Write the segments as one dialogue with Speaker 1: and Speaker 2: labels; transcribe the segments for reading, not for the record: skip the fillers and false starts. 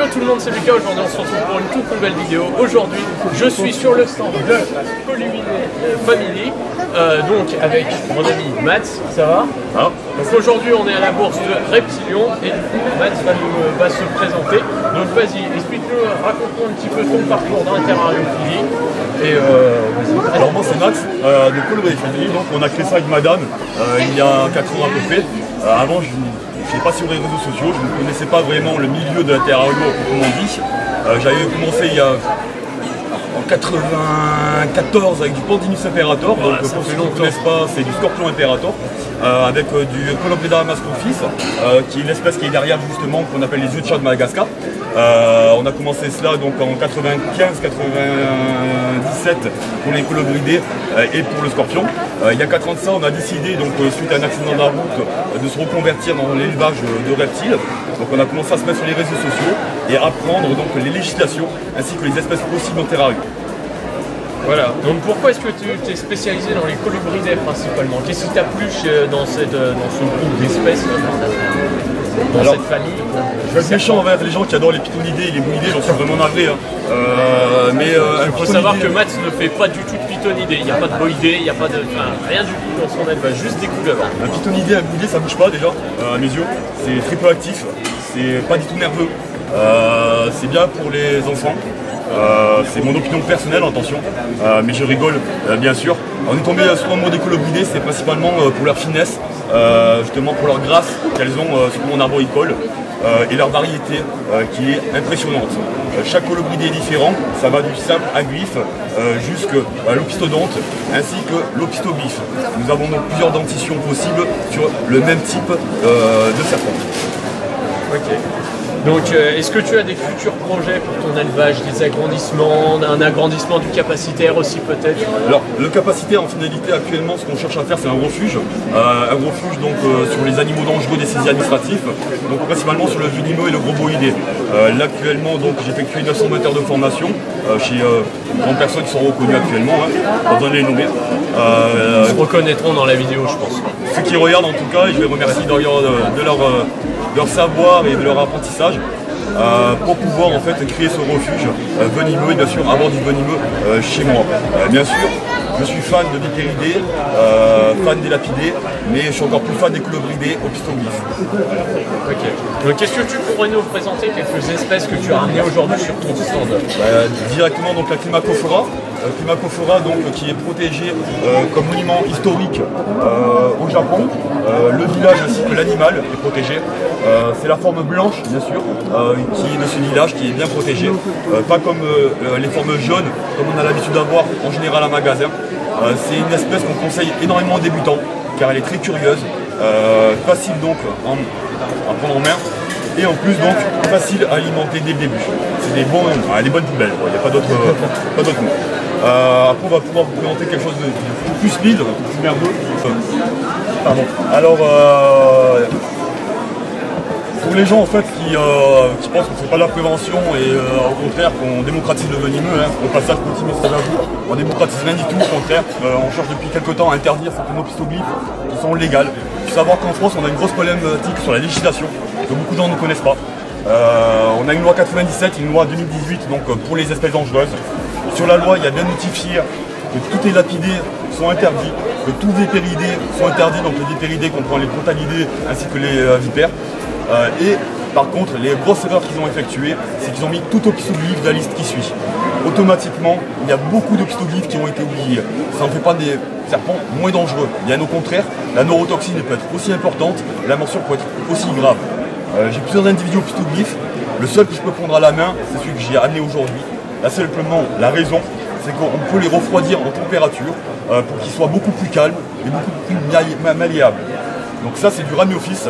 Speaker 1: Yo tout le monde, c'est Lucas. Aujourd'hui on se retrouve pour une toute nouvelle vidéo. Aujourd'hui je suis sur le stand de Colubridae Family, donc avec mon ami Mats. Ça va?
Speaker 2: Ah.
Speaker 1: Donc aujourd'hui on est à la bourse de Reptilion et du coup Mats va se présenter. Donc vas-y, explique-nous, raconte-nous un petit peu ton parcours dans la terrariophilie. Et
Speaker 2: alors moi c'est Max de Colubridae Family, donc on a créé ça avec madame il y a 4 ans à peu près. Avant je n'étais pas sur les réseaux sociaux, je ne connaissais pas vraiment le milieu de la terrario proprement dit. J'avais commencé il y a en 94 avec du Pandinus Imperator, donc pour ceux qui ne connaissent pas, c'est du Scorpion Imperator, avec du Colubridae mascophis, qui est une espèce qui est derrière justement, qu'on appelle les yeux de chat de Madagascar. On a commencé cela donc en 95-97 pour les Colubridae et pour le Scorpion. Il y a 4 ans de ça, on a décidé, donc, suite à un accident de la route, de se reconvertir dans l'élevage de reptiles. Donc on a commencé à se mettre sur les réseaux sociaux et apprendre donc les législations ainsi que les espèces possibles en terrarium.
Speaker 1: voilà, donc pourquoi est-ce que tu t'es spécialisé dans les Colubridae principalement? Qu'est-ce qui t'a plu dans ce groupe d'espèces, dans cette famille?
Speaker 2: Je vais être méchant envers les gens qui adorent les pythonidés et les boulidés, j'en suis vraiment navré. Hein.
Speaker 1: Il faut savoir que Mats ne fait pas du tout de pythonidés, il n'y a pas de boïdés, il n'y a pas de. Enfin, rien du tout dans son élevage, juste des couleuvres.
Speaker 2: Un pythonidé, un boulidé, ça bouge pas déjà, à mes yeux. C'est très peu actif, c'est pas du tout nerveux. C'est bien pour les enfants. C'est mon opinion personnelle, attention, mais je rigole bien sûr. On est tombé sur le mot des Colubridae, c'est principalement pour leur finesse, justement pour leur grâce qu'elles ont sur mon arboricole et leur variété qui est impressionnante. Chaque Colubridae est différent, ça va du simple aglyphe jusqu'à l'opistodonte ainsi que l'opistoglyphe. Nous avons donc plusieurs dentitions possibles sur le même type de serpent.
Speaker 1: Ok. Donc, est-ce que tu as des futurs projets pour ton élevage, des agrandissements, un agrandissement du capacitaire aussi peut-être?
Speaker 2: Alors, le capacitaire en finalité actuellement, ce qu'on cherche à faire, c'est un refuge donc sur les animaux dangereux des saisies administratifs, donc principalement sur le venimeux et le gros boïdé. Là actuellement, donc j'ai effectué 920 heures de formation chez 30 personnes qui sont reconnues actuellement, pas besoin de les nommer.
Speaker 1: Ils se reconnaîtront dans la vidéo, je pense.
Speaker 2: Ceux qui regardent en tout cas, et je les remercie d'ailleurs de leur savoir et de leur apprentissage pour pouvoir en fait créer ce refuge venimeux et bien sûr avoir du venimeux chez moi. Bien sûr, je suis fan de Viperidae, fan des lapidés, mais je suis encore plus fan des Colubridae opistoglyphes.
Speaker 1: Ok. Donc qu'est-ce que tu pourrais nous présenter quelques espèces que tu as ramenées aujourd'hui sur ton stand?
Speaker 2: Directement donc la Climacophora. Climacophora donc qui est protégée comme monument historique au Japon. Le village ainsi que l'animal est protégé. C'est la forme blanche bien sûr qui est de ce village qui est bien protégée. Pas comme les formes jaunes comme on a l'habitude d'avoir en général en magasin. C'est une espèce qu'on conseille énormément aux débutants car elle est très curieuse, facile donc à prendre en main. Et en plus donc facile à alimenter dès le début. C'est des bonnes poubelles, il n'y a pas d'autre mot. Après on va pouvoir vous présenter quelque chose de plus speed, de plus nerveux. Pardon. Alors pour les gens en fait qui pensent qu'on ne fait pas de la prévention et au contraire qu'on démocratise le venimeux, on passe ça petit message à vous, on démocratise rien du tout, au contraire, on cherche depuis quelques temps à interdire certains opistoglyphes qui sont légales. Il faut savoir qu'en France on a une grosse problématique sur la législation que beaucoup de gens ne connaissent pas. On a une loi 97 et une loi 2018 donc, pour les espèces dangereuses. Sur la loi, il y a bien notifié que tous les lapidés sont interdits, que tous les vipéridés sont interdits, donc les vipéridés comprend les frontalidés ainsi que les vipères. Et par contre, les grosses erreurs qu'ils ont effectuées, c'est qu'ils ont mis tout opistoglyphe de la liste qui suit. Automatiquement, il y a beaucoup d'opistoglyphes qui ont été oubliés. Ça ne fait pas des serpents moins dangereux. Bien au contraire, la neurotoxine peut être aussi importante, la morsure peut être aussi grave. J'ai plusieurs individus opistoglyphes. Le seul que je peux prendre à la main, c'est celui que j'ai amené aujourd'hui. Là, simplement, la raison, c'est qu'on peut les refroidir en température pour qu'ils soient beaucoup plus calmes et beaucoup plus malléables. Donc ça, c'est du Ramiophis.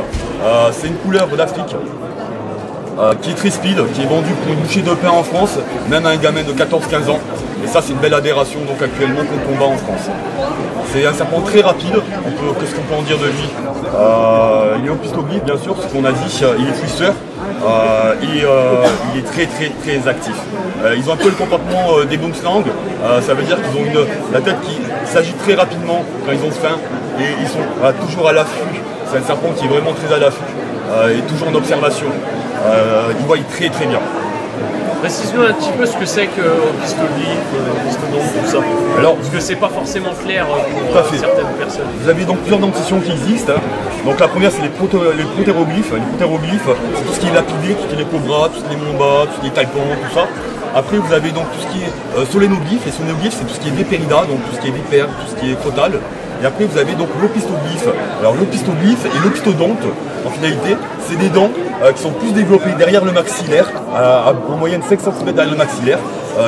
Speaker 2: C'est une couleuvre d'Afrique qui est très speed, qui est vendue pour une bouchée de pain en France, même à un gamin de 14-15 ans. Et ça, c'est une belle aberration donc actuellement qu'on combat en France. C'est un serpent très rapide, qu'est-ce qu'on peut en dire de lui? Il est opistoglyphe bien sûr, ce qu'on a dit, il est fouisseur, il est très actif. Ils ont un peu le comportement des boomslangs, ça veut dire qu'ils ont la tête qui s'agite très rapidement quand ils ont faim et ils sont toujours à l'affût. C'est un serpent qui est vraiment très à l'affût et toujours en observation. Il voit très bien.
Speaker 1: Précise-nous un petit peu ce que c'est que Opistoglyphe, Opistodonte, tout ça.
Speaker 2: Alors,
Speaker 1: parce que c'est pas forcément clair
Speaker 2: tout à
Speaker 1: pour
Speaker 2: fait.
Speaker 1: certaines personnes.
Speaker 2: Vous avez donc plusieurs dentitions qui existent. Donc la première c'est les protéroglyphes. Les protéroglyphes, c'est tout ce qui est lapidé, tout ce qui est les cobras, tout ce qui est les mombas, tout ce qui est taipans, tout ça. Après vous avez donc tout ce qui est solénoglyphes. Les solénoglyphes c'est tout ce qui est vipérida, donc tout ce qui est vipère, tout ce qui est crotale. Et après vous avez donc l'opistoglyphe. Alors l'opistoglyphe et l'opistodonte, en finalité, c'est des dents qui sont plus développées derrière le maxillaire, en moyenne 5 cm derrière le maxillaire,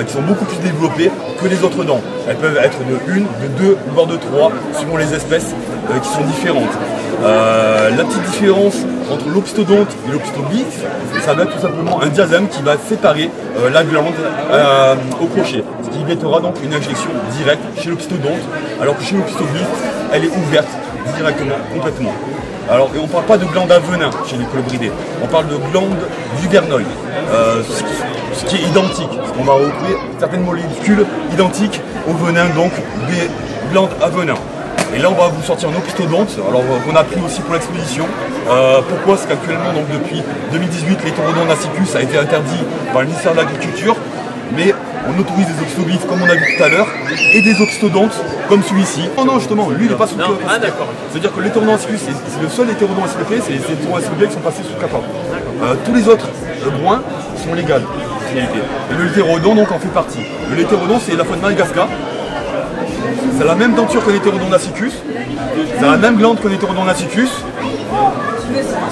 Speaker 2: qui sont beaucoup plus développées que les autres dents. Elles peuvent être de 1, de 2, voire de 3, suivant les espèces qui sont différentes. La petite différence entre l'opistodonte et l'opistoglyphe, ça va être tout simplement un diasème qui va séparer la glande au crochet, ce qui évitera donc une injection directe chez l'opistodonte, alors que chez l'opistoglyphe, elle est ouverte directement, complètement. Alors, et on ne parle pas de glande à venin chez les colobridés, on parle de glande du verneuil, ce qui est identique, parce qu'on va retrouver certaines molécules identiques au venin donc des glandes à venin. Et là on va vous sortir un opistodonte, alors qu'on a pris aussi pour l'exposition. Pourquoi? C'est qu'actuellement donc depuis 2018 l'hétérodonte nacicus a été interdit par le ministère de l'Agriculture, mais on autorise des opistoglyphes comme on a vu tout à l'heure, et des opistodontes comme celui-ci. Oh non justement, lui il n'est pas sous capot.
Speaker 1: Ah d'accord.
Speaker 2: C'est-à-dire que l'hétérodonte nacicus c'est le seul hétérodonte SPP, c'est les hétérodontes SPP qui sont passés sous capot. Tous les autres bruns sont légaux. Et le hétérodonte donc en fait partie. Le hétérodonte c'est la faune Madagascar. C'est la même denture qu'un hétérodonte nacicus, c'est la même glande qu'un hétérodonte nacicus,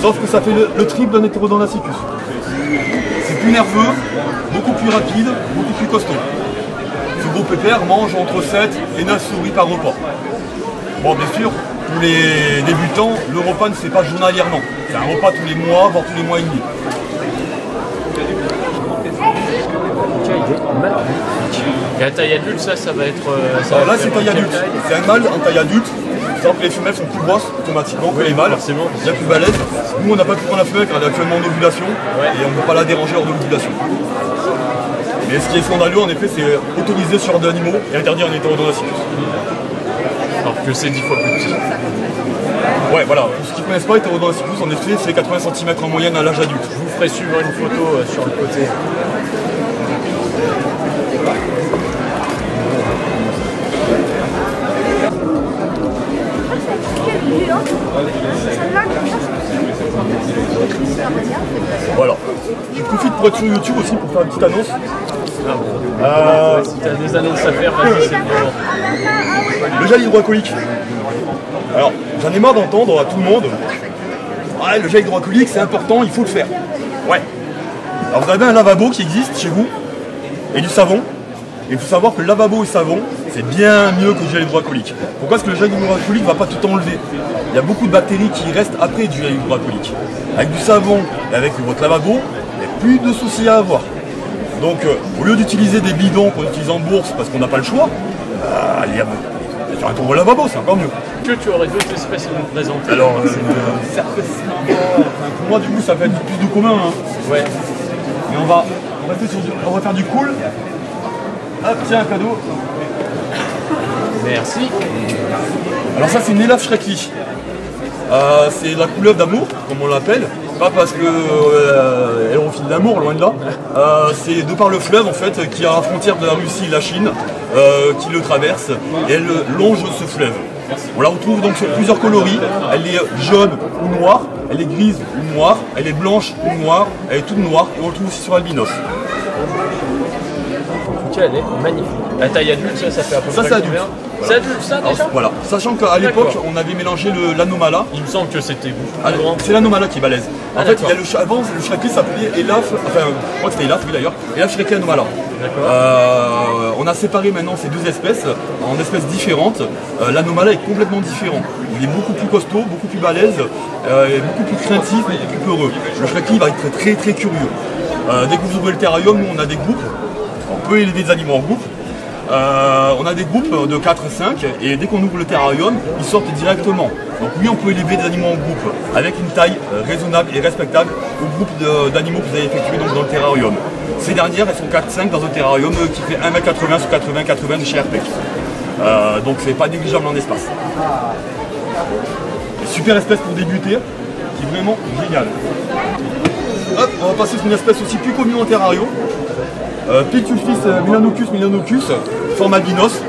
Speaker 2: sauf que ça fait le triple d'un hétérodonte nacicus. C'est plus nerveux, beaucoup plus rapide, beaucoup plus costaud. Ce gros pépère mange entre 7 et 9 souris par repas. Bon, bien sûr, pour les débutants, le repas ne se fait pas journalièrement. C'est un repas tous les mois, voire tous les mois et demi.
Speaker 1: Et la taille adulte, ça va être.
Speaker 2: Alors là, c'est taille adulte. C'est un mâle en taille adulte. C'est-à-dire que les femelles sont plus grosses automatiquement que les mâles.
Speaker 1: Forcément.
Speaker 2: Bien plus balèzes. Nous, on n'a pas pu prendre la femelle car elle est actuellement en ovulation. Et on ne peut pas la déranger lors de l'ovulation. Mais ce qui est scandaleux, en effet, c'est autoriser ce genre d'animaux et interdire un hétérodonte nacicus.
Speaker 1: Alors que c'est 10 fois plus petit.
Speaker 2: Ouais, voilà. Pour ceux qui ne connaissent pas, l'hétérodonte nacicus, en effet, c'est 80 cm en moyenne à l'âge adulte.
Speaker 1: Je vous ferai suivre une photo sur le côté.
Speaker 2: Voilà. Je profite pour être sur YouTube aussi pour faire une petite annonce.
Speaker 1: Si tu as des annonces à faire, vas-y, c'est le moment.
Speaker 2: Le gel hydroalcoolique. Alors, j'en ai marre d'entendre à tout le monde. Ouais, le gel hydroalcoolique c'est important, il faut le faire. Ouais. Alors vous avez un lavabo qui existe chez vous et du savon. Et il faut savoir que le lavabo et savon, c'est bien mieux que le gel hydroalcoolique. Pourquoi? Parce que le gel hydroalcoolique ne va pas tout enlever. Il y a beaucoup de bactéries qui restent après du gel hydroalcoolique. Avec du savon et avec votre lavabo, il n'y a plus de soucis à avoir. Donc au lieu d'utiliser des bidons qu'on utilise en bourse parce qu'on n'a pas le choix, il y a faire un tour au lavabo, c'est encore mieux.
Speaker 1: Que tu aurais d'autres espèces à nous présenter?
Speaker 2: Alors, pour moi du coup ça fait plus de commun. Hein.
Speaker 1: Ouais.
Speaker 2: Mais on va faire du cool. Hop, tiens un cadeau.
Speaker 1: Merci.
Speaker 2: Alors ça c'est une élave Schrecklich. C'est la couleuvre d'amour, comme on l'appelle. Pas parce que elle refile l'amour, loin de là. C'est de par le fleuve en fait qui a la frontière de la Russie et la Chine qui le traverse et elle longe ce fleuve. On la retrouve donc sur plusieurs coloris. Elle est jaune ou noire, elle est grise ou noire, elle est blanche ou noire, elle est toute noire et on le retrouve aussi sur albinos.
Speaker 1: Ok, elle est magnifique. La taille adulte, ça fait à peu près
Speaker 2: Ça c'est adulte.
Speaker 1: combien? C'est adulte ça déjà?
Speaker 2: Alors, voilà. Sachant qu'à l'époque on avait mélangé l'anomala.
Speaker 1: Il me semble que c'était vous.
Speaker 2: C'est l'anomala qui est balèze. En fait,
Speaker 1: d'accord.
Speaker 2: il y a avant le Schrecklich s'appelait Elaf, enfin je crois que c'était Elaf, oui d'ailleurs, Elaf Schrecklich anomala. On a séparé maintenant ces deux espèces en espèces différentes. L'anomala est complètement différent. Il est beaucoup plus costaud, beaucoup plus balèze, beaucoup plus craintif, beaucoup plus peureux. Le Schrecklich va être très très curieux. Dès que vous ouvrez le terrarium, nous on a des groupes. On peut élever des animaux en groupe. On a des groupes de 4 à 5 et dès qu'on ouvre le terrarium, ils sortent directement. Donc oui, on peut élever des animaux en groupe avec une taille raisonnable et respectable au groupe d'animaux que vous avez effectué donc, dans le terrarium. Ces dernières, elles sont 4-5 dans un terrarium qui fait 1m80 sur 80 de chez Airpec. Donc c'est pas négligeable en espace. Super espèce pour débuter, qui est vraiment génial. hop, on va passer sur une espèce aussi plus commune en terrario. Pictulphis melanocus, forme albinos.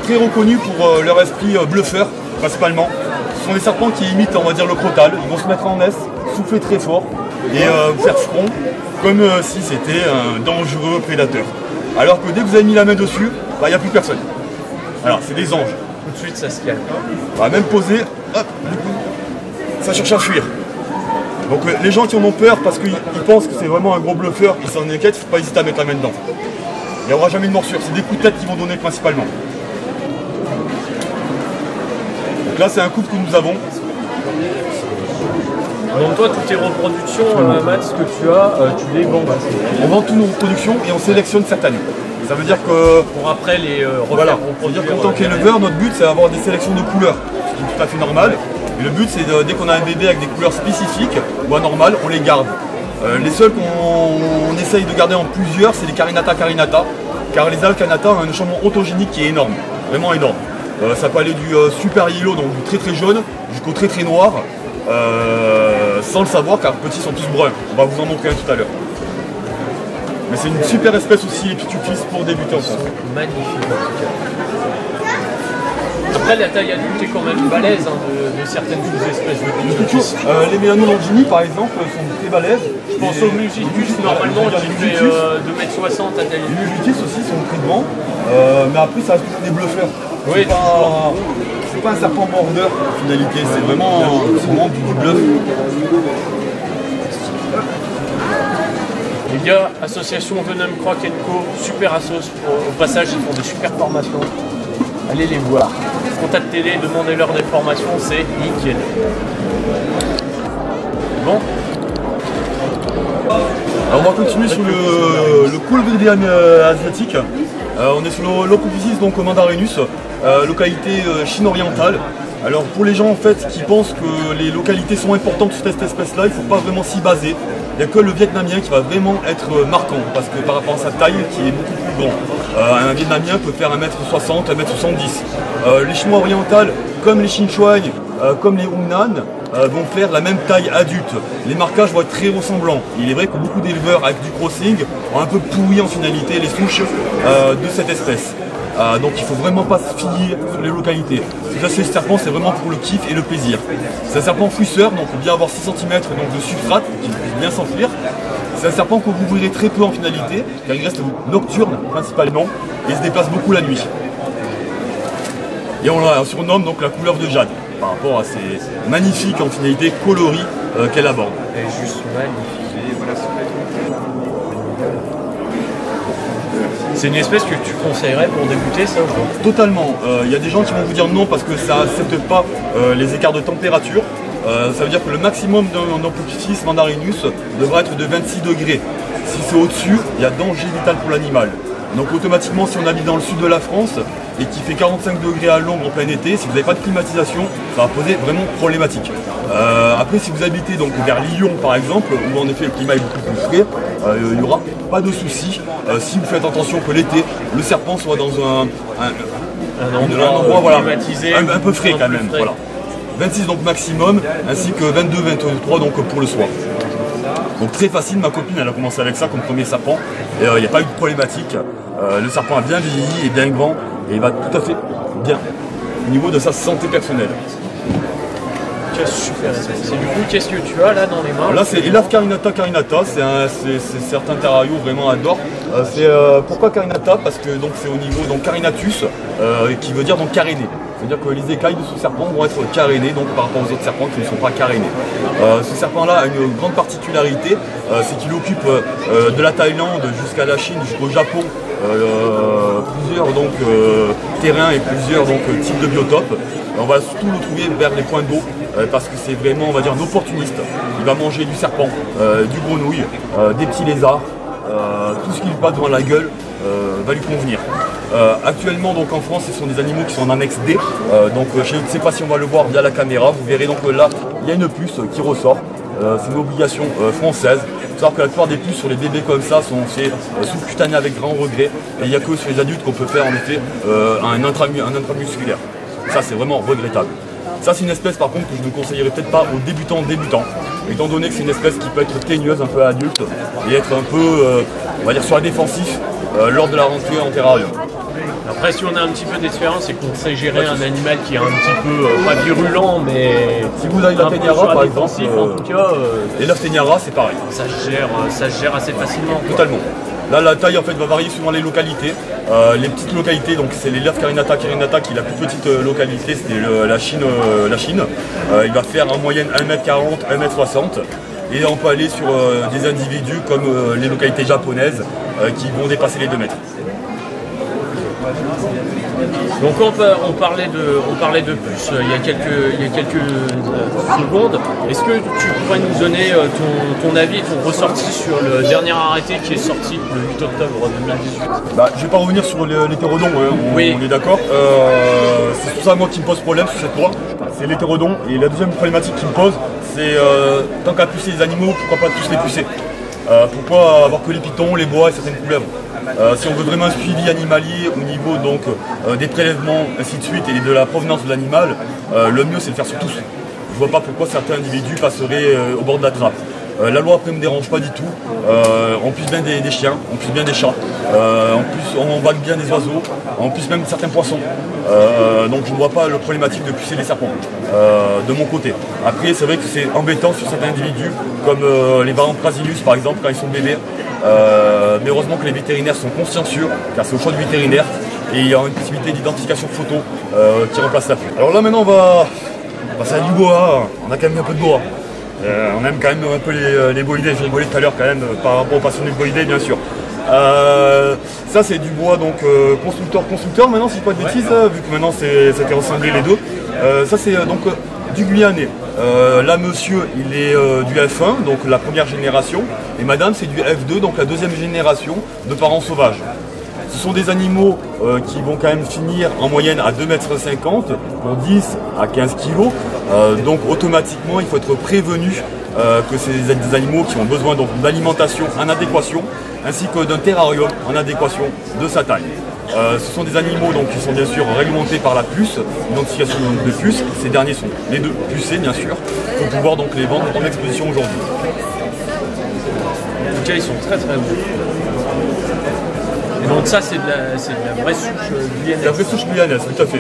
Speaker 2: Très reconnus pour leur esprit bluffeur, principalement. Ce sont des serpents qui imitent, on va dire, le crotal. Ils vont se mettre en S, souffler très fort et faire front, comme si c'était un dangereux prédateur. Alors que dès que vous avez mis la main dessus, il n'y a plus personne. Alors, c'est des anges.
Speaker 1: Tout de suite, ça se calme.
Speaker 2: On va même poser, hop, du coup, ça cherche à fuir. Donc les gens qui en ont peur parce qu'ils pensent que c'est vraiment un gros bluffeur, ils s'en inquiètent, il ne faut pas hésiter à mettre la main dedans. Il n'y aura jamais de morsure, c'est des coups de tête qu'ils vont donner principalement. Donc là, c'est un couple que nous avons.
Speaker 1: Donc toi, toutes tes reproductions, Max, que tu as, tu les vends.
Speaker 2: On vend toutes nos reproductions et on sélectionne certaines. Ça veut dire que...
Speaker 1: Pour après les refaire
Speaker 2: voilà.
Speaker 1: reproduire.
Speaker 2: C'est-à-dire qu'en tant qu'éleveur, notre but, c'est d'avoir des sélections de couleurs, ce qui est tout à fait normal. Et le but, c'est dès qu'on a un bébé avec des couleurs spécifiques ou anormales, on les garde. Les seuls qu'on essaye de garder en plusieurs, c'est les carinata, car les alcanata ont un changement autogénique qui est énorme, vraiment énorme. Ça peut aller du super yellow, donc du très très jaune, jusqu'au très très noir, sans le savoir, car petits sont tous bruns. On va vous en montrer un tout à l'heure. Mais c'est une super espèce aussi, Pictulphis, pour débuter en France.
Speaker 1: Magnifique en tout cas. Après, la taille adulte est quand même balèze de certaines espèces de Pictulphis.
Speaker 2: Les Mélanolangini, par exemple, sont très balèzes.
Speaker 1: Je pense au Mugitus, normalement, qui fait 2,60 m à taille.
Speaker 2: Les Mugitus aussi sont très grands, mais après, ça reste toujours des bluffeurs.
Speaker 1: Oui,
Speaker 2: c'est pas un serpent mordeur, en finalité, c'est vraiment du bluff.
Speaker 1: Les gars, association Venom Croc & Co, super assos, au passage ils font des super formations, allez les voir, contactez-les, demandez-leur des formations, c'est nickel. Bon.
Speaker 2: Alors on va continuer sur le colibri asiatique. On est sur l'Opophysis, donc au Mandarinus, localité Chine orientale. Alors pour les gens en fait qui pensent que les localités sont importantes sur cette espèce-là, il ne faut pas vraiment s'y baser. Il n'y a que le vietnamien qui va vraiment être marquant, parce que par rapport à sa taille qui est beaucoup plus grand. Un vietnamien peut faire 1m60, 1m70. Les chinois orientales, comme les Xinchuan, comme les Hunan, vont faire la même taille adulte. Les marquages vont être très ressemblants. Il est vrai que beaucoup d'éleveurs avec du crossing ont un peu pourri en finalité les souches de cette espèce. Donc il ne faut vraiment pas se fier sur les localités. Ces serpents, c'est vraiment pour le kiff et le plaisir. C'est un serpent fouisseur, donc il faut bien avoir 6 cm donc, de substrat qui puisse bien s'enfuir. C'est un serpent que vous verrez très peu en finalité, car il reste nocturne principalement et il se déplace beaucoup la nuit. Et on la surnomme donc la couleur de jade, par rapport à ces magnifiques en finalité coloris qu'elle aborde.
Speaker 1: Elle est juste magnifique. C'est une espèce que tu conseillerais pour débuter, ça ou pas?
Speaker 2: Totalement. Il y a des gens qui vont vous dire non parce que ça n'accepte pas les écarts de température. Ça veut dire que le maximum d'un Opophysis mandarinus devra être de 26 degrés. Si c'est au-dessus, il y a danger vital pour l'animal. Donc automatiquement, si on habite dans le sud de la France et qu'il fait 45 degrés à l'ombre en plein été, si vous n'avez pas de climatisation, ça va poser vraiment problématique. Après, si vous habitez donc vers Lyon par exemple, où en effet le climat est beaucoup plus frais, il n'y aura pas de souci si vous faites attention que l'été, le serpent soit dans un endroit voilà,
Speaker 1: climatisé,
Speaker 2: un peu frais quand même. Voilà. 26 donc maximum, ainsi que 22-23 donc pour le soir. Donc très facile, ma copine elle a commencé avec ça comme premier serpent et il n'y a pas eu de problématique. Le serpent a bien vieilli et bien grand et il va tout à fait bien au niveau de sa santé personnelle.
Speaker 1: Super. Et du coup, qu'est-ce que tu as là dans les mains?
Speaker 2: Là c'est Elaphe carinata, c'est certains terrarios vraiment adorent. Pourquoi carinata? Parce que c'est au niveau donc carinatus qui veut dire donc caréné. C'est-à-dire que les écailles de ce serpent vont être carénées donc par rapport aux autres serpents qui ne sont pas carénés. Ce serpent-là a une grande particularité, c'est qu'il occupe de la Thaïlande jusqu'à la Chine, jusqu'au Japon, plusieurs terrains et plusieurs types de biotopes. On va surtout le trouver vers les points d'eau parce que c'est vraiment, on va dire, un opportuniste. Il va manger du serpent, du grenouille, des petits lézards, tout ce qui lui passe devant la gueule va lui convenir. Actuellement donc en France ce sont des animaux qui sont en annexe D, je ne sais pas si on va le voir via la caméra, vous verrez donc là il y a une puce qui ressort, c'est une obligation française. Il faut savoir que la plupart des puces sur les bébés comme ça sont faits sous-cutanés avec grand regret et il n'y a que sur les adultes qu'on peut faire en effet un intramusculaire. Ça c'est vraiment regrettable. Ça c'est une espèce par contre que je ne conseillerais peut-être pas aux débutants, étant donné que c'est une espèce qui peut être teigneuse un peu adulte et être un peu, on va dire, sur la défensif lors de la rentrée en terrarium.
Speaker 1: Après, si on a un petit peu d'expérience et qu'on sait gérer un animal qui est un petit peu, pas virulent, mais
Speaker 2: si vous avez la teignara par exemple,
Speaker 1: en tout cas,
Speaker 2: et l'œuf teignara c'est pareil.
Speaker 1: Ça se gère assez facilement.
Speaker 2: Totalement. Là, la taille en fait va varier suivant les localités. Les petites localités, donc c'est l'œuf carinata qui est la plus petite localité, c'est la Chine. Il va faire en moyenne 1m40, 1m60. Et on peut aller sur des individus comme les localités japonaises qui vont dépasser les 2 mètres.
Speaker 1: Donc on parlait de puces il y a quelques secondes. Est-ce que tu pourrais nous donner ton avis et ton ressenti sur le dernier arrêté qui est sorti le 8 octobre 2018 ?
Speaker 2: Je ne vais pas revenir sur l'hétérodon,
Speaker 1: oui.
Speaker 2: On est d'accord. C'est tout ça moi qui me pose problème sur cette loi. C'est l'hétérodon. Et la deuxième problématique qui me pose, c'est tant qu'à pucer les animaux, pourquoi pas tous les pucer ? Pourquoi avoir que les pitons, les bois et certaines couleuvres ? Si on veut vraiment un suivi animalier au niveau donc, des prélèvements, ainsi de suite, et de la provenance de l'animal, le mieux c'est de le faire sur tous. Je vois pas pourquoi certains individus passeraient au bord de la trappe. La loi après ne me dérange pas du tout. On puce bien des chiens, on puce bien des chats, on vague bien des oiseaux, on puce même certains poissons. Donc je ne vois pas le problématique de pucer les serpents, de mon côté. Après c'est vrai que c'est embêtant sur certains individus, comme les variants Prasilus par exemple quand ils sont bébés. Mais heureusement que les vétérinaires sont consciencieux, car c'est au choix du vétérinaire, et il y a une possibilité d'identification photo qui remplace la puce. Alors là maintenant on va passer à du boa, on a quand même un peu de boa. On aime quand même un peu les boïdés, j'ai rigolé tout à l'heure quand même par rapport aux passionnés de boïdés bien sûr. Ça c'est du bois donc constructeur maintenant si je ne dis pas de bêtises, vu que maintenant c'était ressemblé les deux. Ça c'est donc du guyanais. Là monsieur il est du F1, donc la première génération, et madame c'est du F2, donc la deuxième génération de parents sauvages. Ce sont des animaux qui vont quand même finir en moyenne à 2,50 m pour 10 à 15 kg. Donc automatiquement il faut être prévenu que c'est des animaux qui ont besoin d'alimentation en adéquation, ainsi que d'un terrarium en adéquation de sa taille. Ce sont des animaux donc, qui sont bien sûr réglementés par la puce, l'identification de puce. Ces derniers sont les deux pucés bien sûr, pour pouvoir donc les vendre en exposition aujourd'hui.
Speaker 1: En tout cas ils sont très très bons. Et donc ça c'est de la vraie souche guyanaise.
Speaker 2: La vraie souche guyanaise, tout à fait.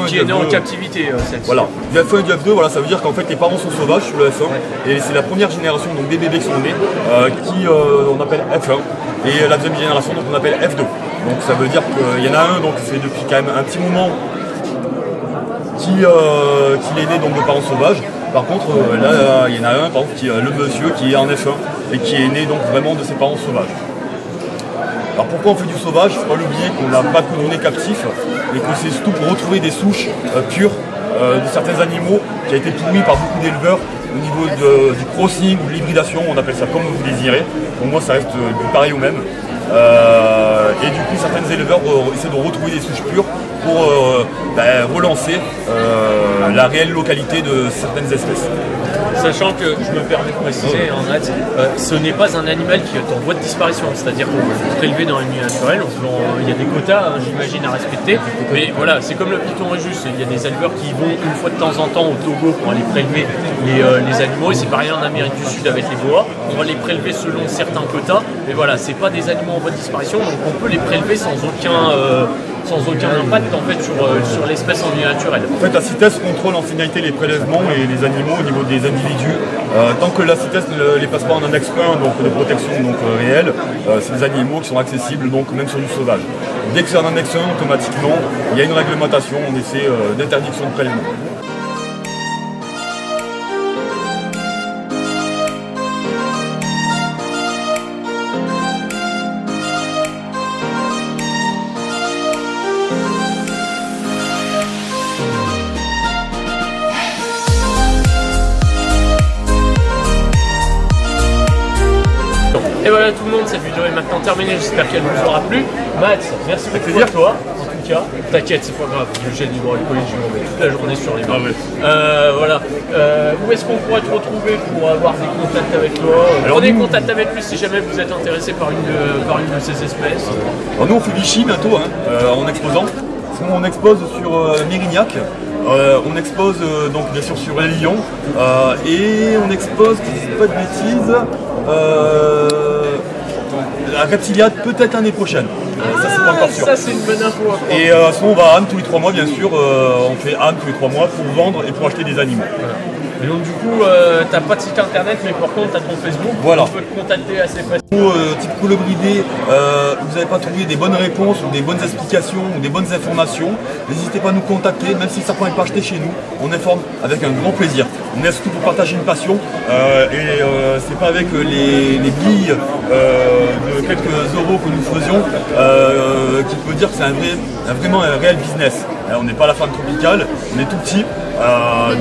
Speaker 1: Qui est née en captivité celle-ci.
Speaker 2: Voilà, du F1 et du F2, voilà, ça veut dire qu'en fait les parents sont sauvages sur le F1, et c'est la première génération, donc des bébés qui sont nés, qui on appelle F1, et la deuxième génération donc on appelle F2. Donc ça veut dire qu'il y en a un, donc c'est depuis quand même un petit moment qu'il est né donc de parents sauvages. Par contre là il y en a un par exemple, le monsieur qui est en F1 et qui est né donc vraiment de ses parents sauvages. Alors pourquoi on fait du sauvage? Il ne faut pas l'oublier qu'on n'a pas que donné captif, et que c'est surtout pour retrouver des souches pures de certains animaux qui a été pourris par beaucoup d'éleveurs au niveau du crossing ou de l'hybridation, on appelle ça comme vous désirez. Pour moi ça reste du pareil au même. Et du coup certains éleveurs essaient de retrouver des souches pures pour relancer la réelle localité de certaines espèces.
Speaker 1: Sachant que, je me permets de préciser, ce n'est pas un animal qui est en voie de disparition, c'est-à-dire qu'on peut le prélever dans les milieux naturels, il y a des quotas, j'imagine, à respecter, mais voilà, c'est comme le python réjus, il y a des éleveurs qui vont une fois de temps en temps au Togo pour aller prélever les animaux, et c'est pareil en Amérique du Sud avec les boas, on va les prélever selon certains quotas, mais voilà, c'est pas des animaux en voie de disparition, donc on peut les prélever sans aucun impact en fait sur l'espèce en milieu naturel.
Speaker 2: En fait, la CITES contrôle en finalité les prélèvements et les animaux au niveau des individus. Tant que la CITES ne les passe pas en annexe 1, donc de protection réelle, c'est des animaux qui sont accessibles donc même sur du sauvage. Dès que c'est en annexe 1, automatiquement, il y a une réglementation en effet d'interdiction de prélèvement.
Speaker 1: Et voilà tout le monde, cette vidéo est maintenant terminée, j'espère qu'elle vous aura plu. Matt, merci beaucoup à toi, en tout cas. T'inquiète, c'est pas grave, le gel hydroalcoolique, je m'en mets toute la journée sur les mains. Voilà. Où est-ce qu'on pourrait te retrouver pour avoir des contacts avec toi? Prenez contact avec lui si jamais vous êtes intéressé par une de ces espèces.
Speaker 2: Alors nous on fait Vichy bientôt en exposant. On expose sur Mérignac. On expose donc bien sûr sur Lyon et on expose, si je dis pas de bêtises, la Reptiliade peut-être l'année prochaine. Ça c'est pas encore sûr.
Speaker 1: Ça c'est une bonne info.
Speaker 2: Et sinon on va à Anne tous les 3 mois bien sûr. On fait Anne tous les 3 mois pour vendre et pour acheter des animaux.
Speaker 1: Voilà. Et donc du coup, t'as pas de site internet, mais par contre t'as ton Facebook.
Speaker 2: Voilà.
Speaker 1: On peut te contacter assez facilement.
Speaker 2: Type colobridé, vous n'avez pas trouvé des bonnes réponses ou des bonnes explications ou des bonnes informations, n'hésitez pas à nous contacter, même si ça ne peut pas acheter chez nous, on informe avec un grand plaisir. On est surtout pour partager une passion et c'est pas avec les billes de quelques euros que nous faisions qui peut dire que c'est vraiment un réel business. On n'est pas la femme tropicale, on est tout petit.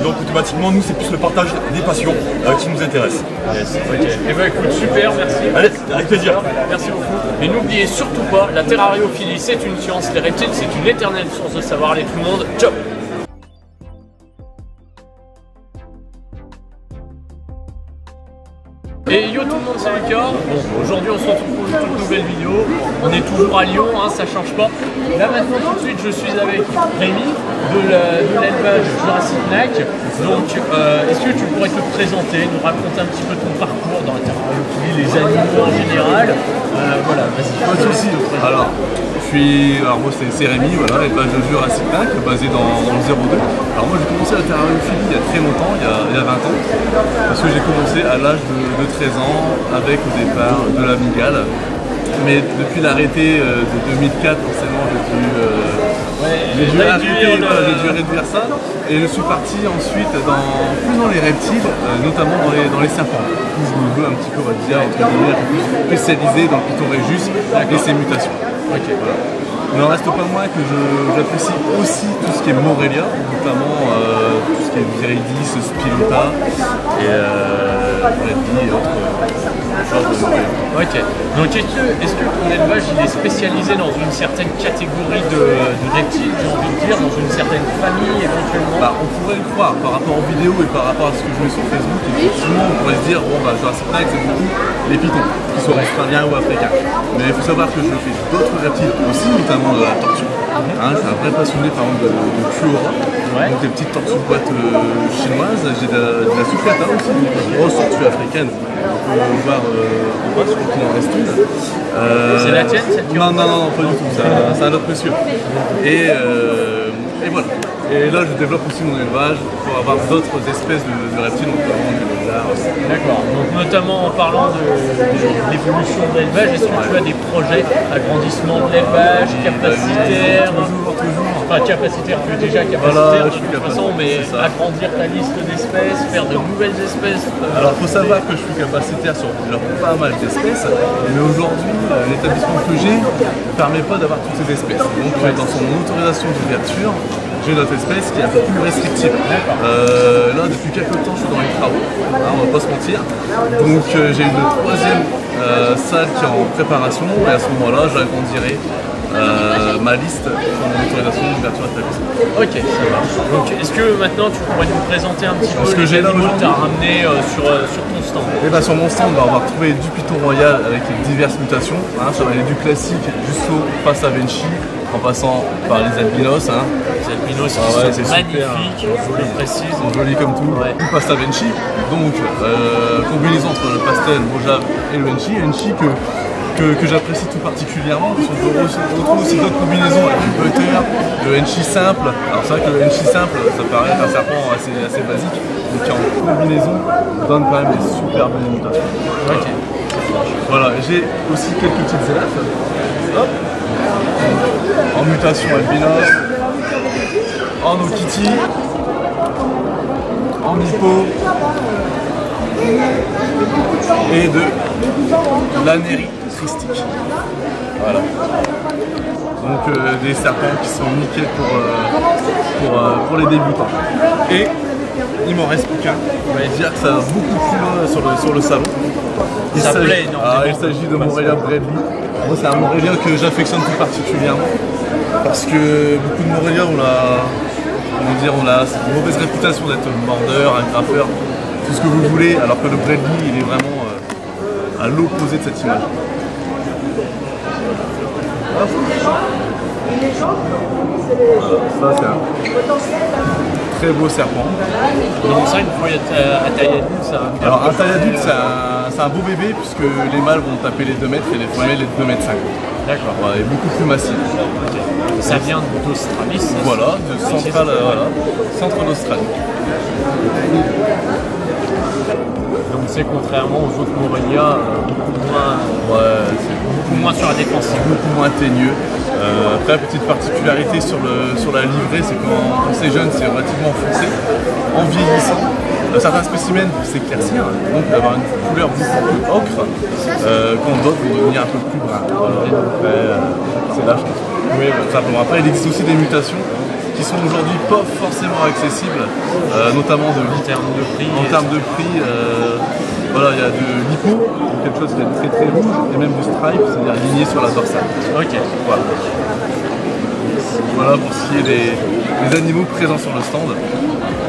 Speaker 2: Donc automatiquement nous c'est plus le partage des passions qui nous intéresse.
Speaker 1: Yes, ok. Et bah écoute, super, merci.
Speaker 2: Allez, avec plaisir.
Speaker 1: Merci beaucoup. Et n'oubliez surtout pas, la terrariophilie c'est une science, les reptiles c'est une éternelle source de savoir. Allez tout le monde, ciao. Et yo tout le monde, c'est Lucas. Bon, aujourd'hui on se retrouve pour une toute nouvelle vidéo. On est toujours à Lyon, hein, ça change pas. Là maintenant tout de suite je suis avec Rémi de l'élevage Jurassic Knack. Donc est-ce que tu pourrais te présenter, nous raconter un petit peu ton parcours dans la terrariophilie, les animaux en général. Voilà, vas-y.
Speaker 3: Pas de soucis. Alors moi c'est Rémi, voilà, élevage de Jurassic Knack, basé dans le 02. Alors moi j'ai commencé la terrariophilie il y a très longtemps, il y a 20 ans, parce que j'ai commencé à l'âge de 13 ans avec au départ de la mygale. Mais depuis l'arrêté de 2004, forcément j'ai dû réduire ça. Et je suis parti ensuite plus dans les reptiles, notamment dans les serpents, où je me veux un petit peu, on va dire, entre guillemets, un peu plus spécialisé dans le Python Rhésus et ses mutations. Okay, voilà. Il n'en reste pas moins que j'apprécie aussi tout ce qui est Morelia, notamment tout ce qui est Viridis, Spilota et autres choses de Morelia.
Speaker 1: Ok. Donc est-ce que ton élevage il est spécialisé dans une certaine catégorie de reptiles, j'ai envie de dire, dans une certaine famille éventuellement?
Speaker 3: On pourrait le croire par rapport aux vidéos et par rapport à ce que je mets sur Facebook. Effectivement, on pourrait se dire, bon Jurassic Knack c'est beaucoup les pythons, qu'ils soient australiens ou africains. Mais il faut savoir que je fais d'autres reptiles aussi, notamment de la tortue. Je suis un vrai passionné par exemple de Kuora, donc des petites tortues de boîte chinoises. J'ai de la sucata aussi, une grosse tortue africaine. On peut voir en bas, je crois qu'il en reste une.
Speaker 1: C'est la tienne cette
Speaker 3: Non, pas du tout, c'est un autre monsieur. Et voilà. Et là, je développe aussi mon élevage pour avoir d'autres espèces de reptiles, notamment du lézard.
Speaker 1: D'accord. Donc, notamment en parlant de l'évolution de l'élevage, est-ce que tu as des projets agrandissement de l'élevage, capacitaire?
Speaker 3: Toujours.
Speaker 1: Enfin, capacitaire, tu es déjà capacitaire
Speaker 3: voilà,
Speaker 1: de toute façon, mais agrandir ta liste d'espèces, faire de nouvelles espèces.
Speaker 3: Alors, il faut savoir que je suis capacitaire sur pas mal d'espèces, mais aujourd'hui, l'établissement que j'ai ne permet pas d'avoir toutes ces espèces. Donc, dans son autorisation d'ouverture, j'ai une autre espèce qui est un peu plus restrictive. Là, depuis quelques temps, je suis dans les travaux, on va pas se mentir. Donc, j'ai une troisième salle qui est en préparation, et à ce moment-là, j'agrandirai ma liste pour mon autorisation d'ouverture d'établissement.
Speaker 1: Ok, ça marche. Donc, est-ce que maintenant tu pourrais nous présenter un petit peu
Speaker 3: ce que j'ai là
Speaker 1: que tu as ramené sur ton stand?
Speaker 3: Et sur mon stand, on va retrouver du Python royal avec diverses mutations. Ça va aller du classique jusqu'au Pasta Vinci, en passant par les albinos.
Speaker 1: Les albinos qui sont magnifiques, je le précise.
Speaker 3: Joli comme tout. Du Pasta Vinci, donc combinaison entre le pastel, le mojave et le Vinci. Vinci que j'apprécie tout particulièrement, parce qu'on retrouve aussi d'autres combinaisons avec le butter, le Henchi simple. Alors c'est vrai que le Henchi simple, ça paraît être un serpent assez basique, mais qui en combinaison donne quand même des super bonnes mutations.
Speaker 1: Ok.
Speaker 3: Voilà, j'ai aussi quelques petites élaphes. Hop. En mutation albinos, en Okiti, en Hippo et de l'Aneri christique. Voilà. Donc des serpents qui sont nickel pour les débutants. Et il m'en reste plus qu'un. On va dire que ça va beaucoup plus loin sur le salon. Il s'agit de Morelia Bradley. Moi, c'est un Morelia que j'affectionne tout particulièrement parce que beaucoup de Morelia ont une mauvaise réputation d'être mordeur, un grappeur, tout ce que vous voulez, alors que le Bradley il est vraiment à l'opposé de cette image. Voilà, ça c'est un très beaux serpents.
Speaker 1: Donc ça, une fois à taille adulte, ça va me faire.
Speaker 3: Alors un taille adulte, c'est un beau bébé puisque les mâles vont taper les 2 mètres et les femelles les 2 mètres 50.
Speaker 1: D'accord.
Speaker 3: Voilà, et beaucoup plus massif.
Speaker 1: Ok. Ça vient d'Australie, ça.
Speaker 3: Voilà, de central, centre d'Australie.
Speaker 1: Donc c'est contrairement aux autres Morelia, beaucoup moins sur la défensive.
Speaker 3: Beaucoup moins teigneux. Après, petite particularité sur la livrée, c'est quand c'est jeune, c'est relativement foncé. En vieillissant, certains spécimens vont s'éclaircir, donc avoir une couleur beaucoup plus ocre, quand d'autres vont devenir un peu plus brun. Voilà. C'est l'âge. Oui, simplement. Après, il existe aussi des mutations qui sont aujourd'hui pas forcément accessibles, notamment en termes de prix. Voilà, il y a de l'hippo, quelque chose qui est très très rouge, et même du stripe, c'est-à-dire ligné sur la dorsale.
Speaker 1: Ok.
Speaker 3: Voilà pour ce qui est des animaux présents sur le stand.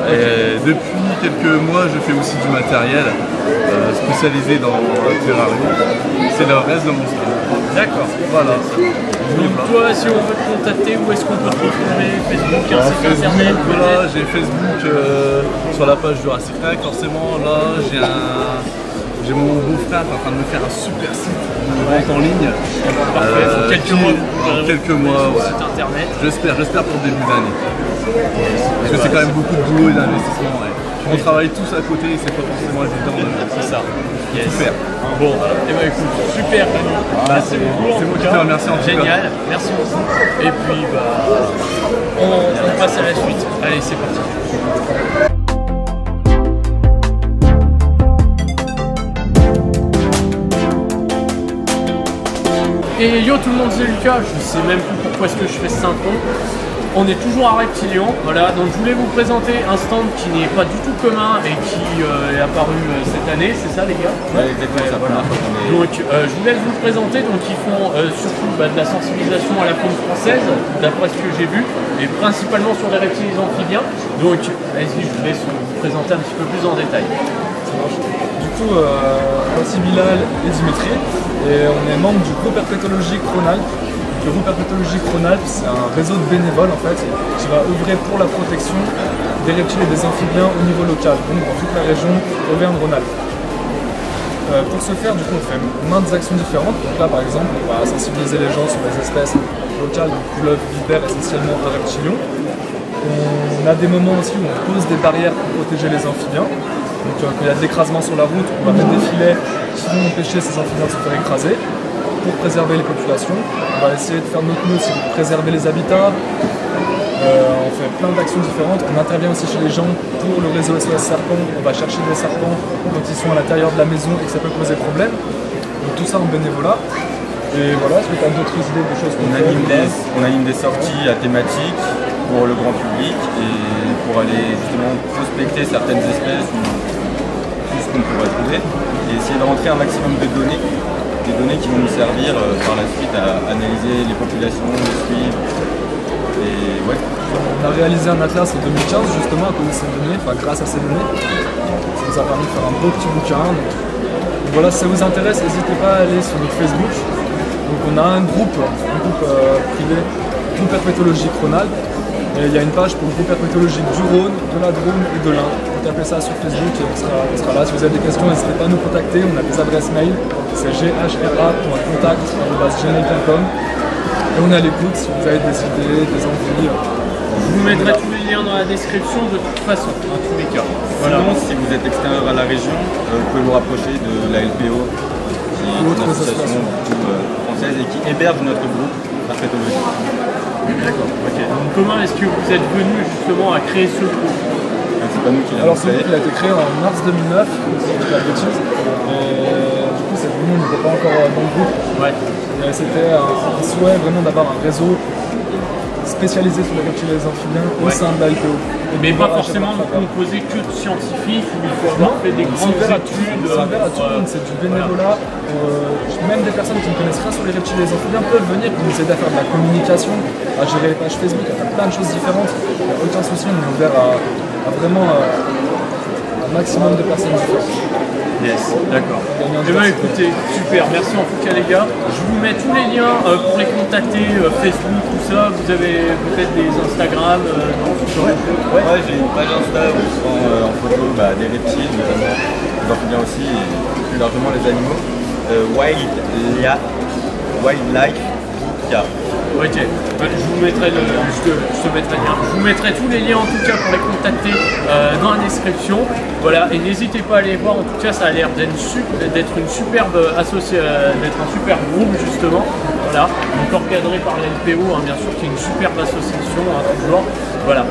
Speaker 3: Et depuis quelques mois, je fais aussi du matériel spécialisé dans le terrarium. C'est le reste de mon stand.
Speaker 1: D'accord.
Speaker 3: Voilà.
Speaker 1: Donc toi, si on veut te contacter, où est-ce qu'on peut te retrouver? Facebook, un site
Speaker 3: Facebook,
Speaker 1: internet?
Speaker 3: voilà, j'ai Facebook sur la page Jurassic Park. Forcément, là, j'ai mon beau-frère qui est en train de me faire un super site de vente en ligne.
Speaker 1: Parfait.
Speaker 3: Quelques mois, ouais.
Speaker 1: Site internet.
Speaker 3: J'espère pour le début d'année. Parce que c'est quand même beaucoup de boulot et d'investissement. Ouais. On travaille tous à côté et c'est pas forcément évident de
Speaker 1: C'est ça. Yes.
Speaker 3: tout faire.
Speaker 1: Bon, et ben écoute, super Rémi. Merci beaucoup.
Speaker 3: C'est moi qui te remercie en tout cas.
Speaker 1: Génial, merci beaucoup. Et puis on passe à la suite. Allez, c'est parti. Et yo tout le monde, c'est Lucas, je sais même plus pourquoi est-ce que je fais ce intro. On est toujours à Reptilion, voilà, donc je voulais vous présenter un stand qui n'est pas du tout commun et qui est apparu cette année, c'est ça les gars?
Speaker 4: Ouais, exactement,
Speaker 1: voilà. Donc je vous laisse vous le présenter, donc ils font surtout de la sensibilisation à la faune française, d'après ce que j'ai vu, et principalement sur les reptiles amphibiens. Donc allez-y, je vous laisse vous présenter un petit peu plus en détail.
Speaker 5: Du coup, voici Bilal et Dimitri, et on est membre du groupe herpétologique Rhône-Alpes. Le groupe herpétologique Rhône-Alpes, c'est un réseau de bénévoles en fait, qui va œuvrer pour la protection des reptiles et des amphibiens au niveau local, donc dans toute la région Auvergne-Rhône-Alpes. Pour ce faire, du coup, on fait maintes actions différentes. Donc là, par exemple, on va sensibiliser les gens sur les espèces locales, donc couleuvres, vipères, essentiellement à reptilions. On a des moments aussi où on pose des barrières pour protéger les amphibiens. Donc quand il y a de l'écrasement sur la route, on va mettre des filets qui vont empêcher ces amphibiens de se faire écraser pour préserver les populations. On va essayer de faire notre mieux aussi pour préserver les habitats. On fait plein d'actions différentes. On intervient aussi chez les gens pour le réseau SOS Serpent. On va chercher des serpents quand ils sont à l'intérieur de la maison et que ça peut poser problème. Donc tout ça en bénévolat. Et voilà, est-ce que tu as d'autres idées de choses qu'on fait?
Speaker 4: On anime des sorties à thématiques pour le grand public et pour aller justement prospecter certaines espèces ou tout ce qu'on pourrait trouver et essayer de rentrer un maximum de données, des données qui vont nous servir par la suite à analyser les populations, les suivre. Et ouais.
Speaker 5: On a réalisé un atlas en 2015 justement à cause de ces données, enfin grâce à ces données. Ça nous a permis de faire un beau petit bouquin. Donc voilà, si ça vous intéresse, n'hésitez pas à aller sur notre Facebook. Donc on a un groupe privé, groupe herpétologique Rhône-Alpes. Et il y a une page pour le groupe herpétologique du Rhône, de la Drôme et de l'Ain. Vous tapez ça sur Facebook et on sera là. Si vous avez des questions, n'hésitez pas à nous contacter. On a des adresses mail, c'est ghra.contact@gmail.com. Et on est à l'écoute si vous avez des idées, des envies.
Speaker 1: Je vous mettrai tous les liens dans la description de toute façon, dans tous les cas.
Speaker 4: Voilà. Sinon, si vous êtes extérieur à la région, vous pouvez vous rapprocher de la LPO, qui est une association française et qui héberge notre groupe herpétologique.
Speaker 1: D'accord, ok. Donc comment est-ce que vous êtes venu justement à créer ce groupe?
Speaker 4: C'est pas nous qui l'avons
Speaker 5: Alors ce groupe a été créé en mars 2009, si je dis pas de bêtises. Et du coup, cette réunion n'était pas encore dans le groupe.
Speaker 1: Ouais.
Speaker 5: C'était un souhait vraiment d'avoir un réseau spécialisé sur les reptiles et les amphibiens au sein de la LPO.
Speaker 1: Mais pas forcément composé que de scientifiques, où il faut avoir fait des grandes études.
Speaker 5: C'est ouvert à tout le monde, c'est du bénévolat. Même des personnes qui ne connaissent rien sur les reptiles et les amphibiens peuvent venir pour nous aider à faire de la communication, à gérer les pages Facebook, à faire plein de choses différentes. Il n'y a aucun souci, on est ouvert à vraiment un maximum de personnes différentes.
Speaker 1: Yes, d'accord. Eh bien écoutez, super, merci en tout cas les gars. Je vous mets tous les liens pour les contacter, Facebook, tout ça. Vous avez peut-être des Instagram, non?
Speaker 4: Ouais, j'ai une page Insta où je prends en photo des reptiles notamment, des amphibiens aussi, et plus largement les animaux. Wildlife Book.
Speaker 1: Ok, je vous mettrai je vous mettrai tous les liens en tout cas pour les contacter dans la description. Voilà, et n'hésitez pas à aller voir, en tout cas ça a l'air d'être une superbe d'être un super groupe justement. Voilà, donc encadré par l'LPO, bien sûr, qui est une superbe association toujours. Voilà,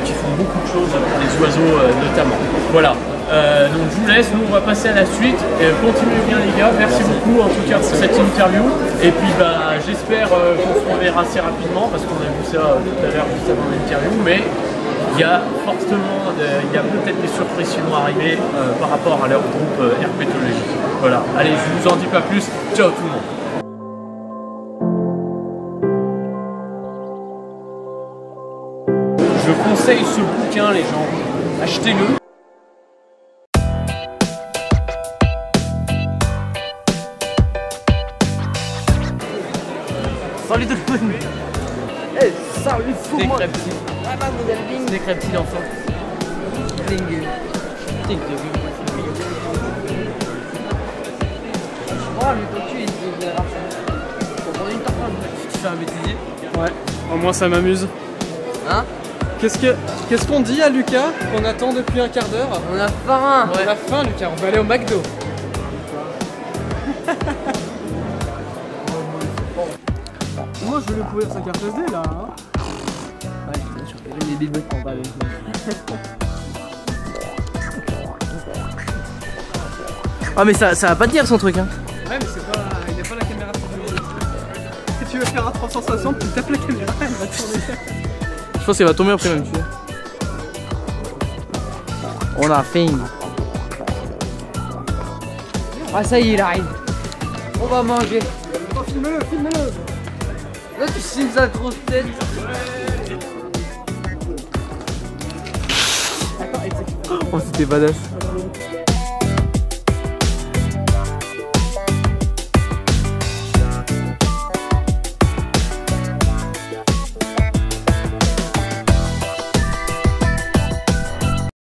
Speaker 1: qui font beaucoup de choses pour les oiseaux notamment. Voilà. Donc je vous laisse, nous on va passer à la suite. Continuez bien les gars, merci beaucoup en tout cas pour cette interview. Et puis j'espère qu'on se reverra assez rapidement parce qu'on a vu ça tout à l'heure juste avant l'interview. Mais il y a fortement, il y a peut-être des surprises qui vont arriver par rapport à leur groupe herpétologique. Voilà, allez, je vous en dis pas plus. Ciao tout le monde. Je conseille ce bouquin les gens, achetez-le. Salut tout le monde.
Speaker 6: Hey, salut tout le monde.
Speaker 1: Des crêpes d'enfant.
Speaker 6: Oh, le tortue, il est faut prendre une tortue. Tu fais un bêtisier?
Speaker 5: Ouais, au moins ça m'amuse.
Speaker 6: Hein?
Speaker 5: Qu'est-ce qu'on dit à Lucas qu'on attend depuis un quart d'heure?
Speaker 6: On a faim.
Speaker 5: On a faim Lucas, on va aller au McDo. Moi je vais lui courir sa carte SD là. Hein.
Speaker 6: Ouais, j'ai des billboards pour pas avec moi. Ah mais ça va pas dire son truc hein.
Speaker 5: Ouais mais il n'est pas la caméra de si tu veux faire un 360 tu tapes la caméra elle va tourner.
Speaker 6: Je pense qu'elle va tomber après même tu vois. On a faim. Ah ça y est il arrive. On va manger.
Speaker 5: Oh, filme-le.
Speaker 6: Là tu signes sa grosse tête. Oh c'était badass.